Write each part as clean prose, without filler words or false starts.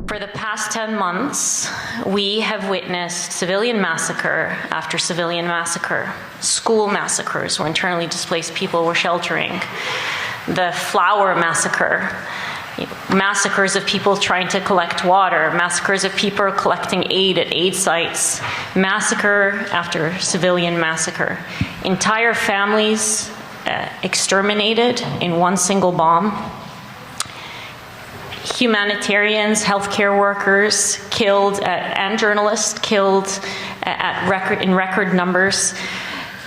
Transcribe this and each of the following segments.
For the past 10 months, we have witnessed civilian massacre after civilian massacre. School massacres where internally displaced people were sheltering. The flower massacre. Massacres of people trying to collect water. Massacres of people collecting aid at aid sites. Massacre after civilian massacre. Entire families exterminated in one single bomb. Humanitarians, healthcare workers killed, and journalists killed in record numbers.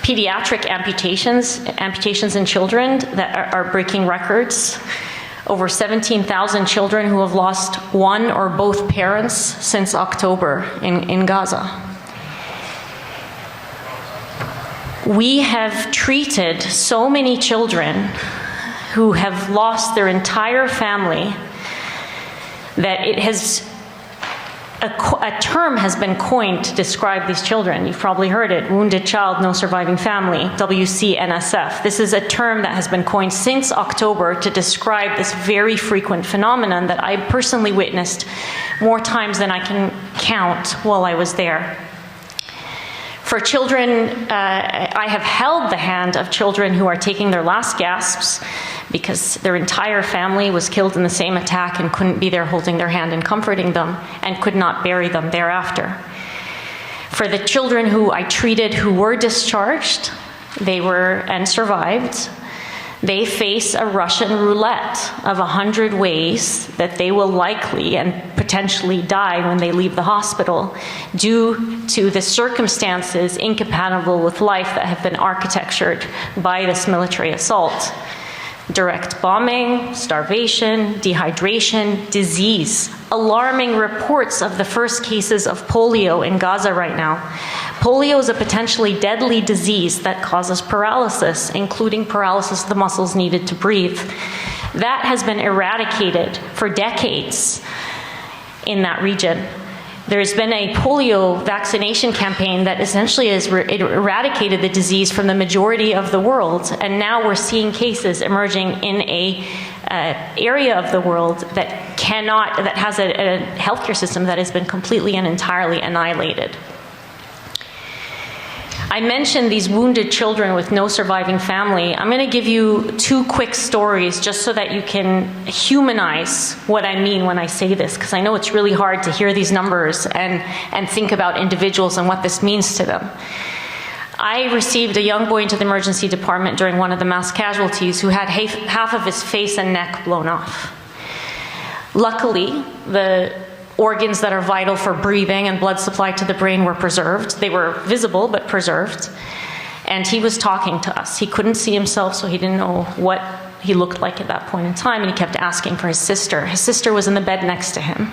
Pediatric amputations in children that are breaking records. Over 17,000 children who have lost one or both parents since October in Gaza. We have treated so many children who have lost their entire family that it has, a term has been coined to describe these children. You've probably heard it, wounded child, no surviving family, WCNSF. This is a term that has been coined since October to describe this very frequent phenomenon that I personally witnessed more times than I can count while I was there. For children, I have held the hand of children who are taking their last gasps because their entire family was killed in the same attack and couldn't be there holding their hand and comforting them and could not bury them thereafter. For the children who I treated who were discharged, and survived, they face a Russian roulette of 100 ways that they will likely and potentially die when they leave the hospital due to the circumstances incompatible with life that have been architectured by this military assault. Direct bombing, starvation, dehydration, disease. Alarming reports of the first cases of polio in Gaza right now. Polio is a potentially deadly disease that causes paralysis, including paralysis of the muscles needed to breathe. That has been eradicated for decades in that region. There's been a polio vaccination campaign that essentially has eradicated the disease from the majority of the world, and now we're seeing cases emerging in a area of the world that has a healthcare system that has been completely and entirely annihilated. I mentioned these wounded children with no surviving family. I'm going to give you two quick stories just so that you can humanize what I mean when I say this, because I know it's really hard to hear these numbers and think about individuals and what this means to them. I received a young boy into the emergency department during one of the mass casualties who had half of his face and neck blown off. Luckily, the organs that are vital for breathing and blood supply to the brain were preserved. They were visible, but preserved. And he was talking to us. He couldn't see himself, so he didn't know what he looked like at that point in time, and he kept asking for his sister. His sister was in the bed next to him.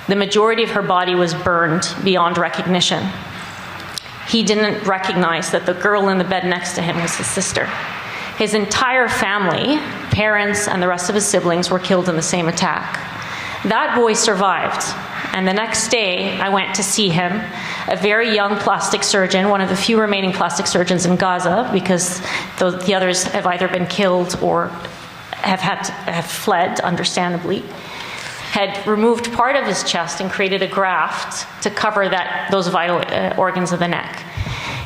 The majority of her body was burned beyond recognition. He didn't recognize that the girl in the bed next to him was his sister. His entire family, parents and the rest of his siblings, were killed in the same attack. That boy survived, and the next day I went to see him, a very young plastic surgeon, one of the few remaining plastic surgeons in Gaza, because the others have either been killed or have fled, understandably, had removed part of his chest and created a graft to cover those vital organs of the neck.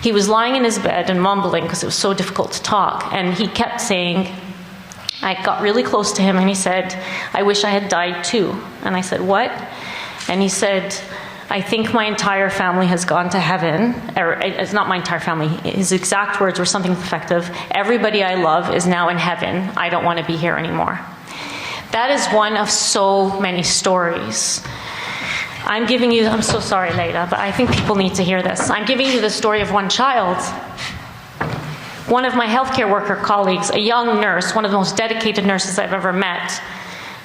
He was lying in his bed and mumbling because it was so difficult to talk, and he kept saying, I got really close to him and he said, I wish I had died too. And I said, what? And he said, I think my entire family has gone to heaven. Or it's not my entire family. His exact words were something to the effect of, everybody I love is now in heaven. I don't want to be here anymore. That is one of so many stories. I'm so sorry, Leila, but I think people need to hear this. I'm giving you the story of one child. One of my healthcare worker colleagues, a young nurse, one of the most dedicated nurses I've ever met,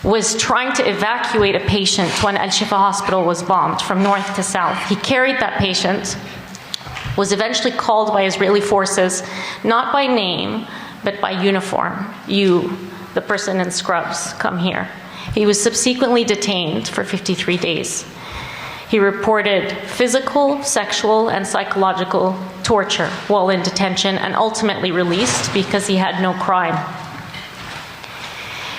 was trying to evacuate a patient when Al-Shifa hospital was bombed from north to south. He carried that patient, was eventually called by Israeli forces, not by name, but by uniform. You, the person in scrubs, come here. He was subsequently detained for 53 days. He reported physical, sexual, and psychological torture while in detention and ultimately released because he had no crime.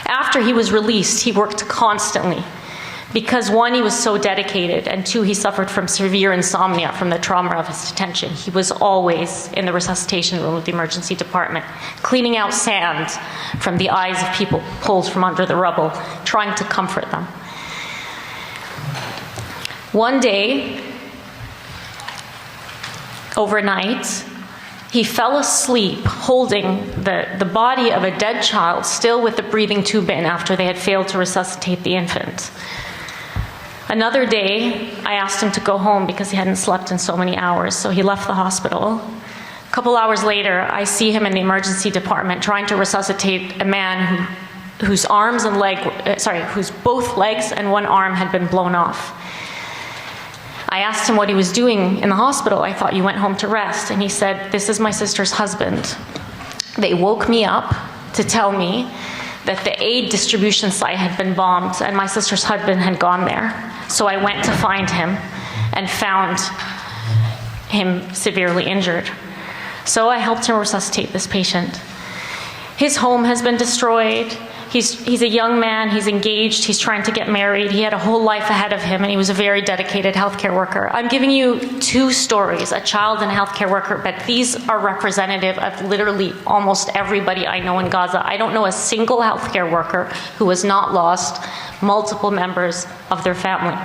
After he was released, he worked constantly Because one, he was so dedicated, and two, he suffered from severe insomnia from the trauma of his detention. He was always in the resuscitation room of the emergency department, cleaning out sand from the eyes of people pulled from under the rubble, trying to comfort them. One day, overnight, he fell asleep holding the body of a dead child, still with the breathing tube in, after they had failed to resuscitate the infant. Another day, I asked him to go home because he hadn't slept in so many hours, so he left the hospital. A couple hours later, I see him in the emergency department trying to resuscitate a man whose whose both legs and one arm had been blown off. I asked him what he was doing in the hospital. I thought, you went home to rest. And he said, this is my sister's husband. They woke me up to tell me that the aid distribution site had been bombed and my sister's husband had gone there. So I went to find him and found him severely injured. So I helped him resuscitate this patient. His home has been destroyed. He's a young man, he's engaged, he's trying to get married, he had a whole life ahead of him, and he was a very dedicated healthcare worker. I'm giving you two stories, a child and a healthcare worker, but these are representative of literally almost everybody I know in Gaza. I don't know a single healthcare worker who has not lost multiple members of their family.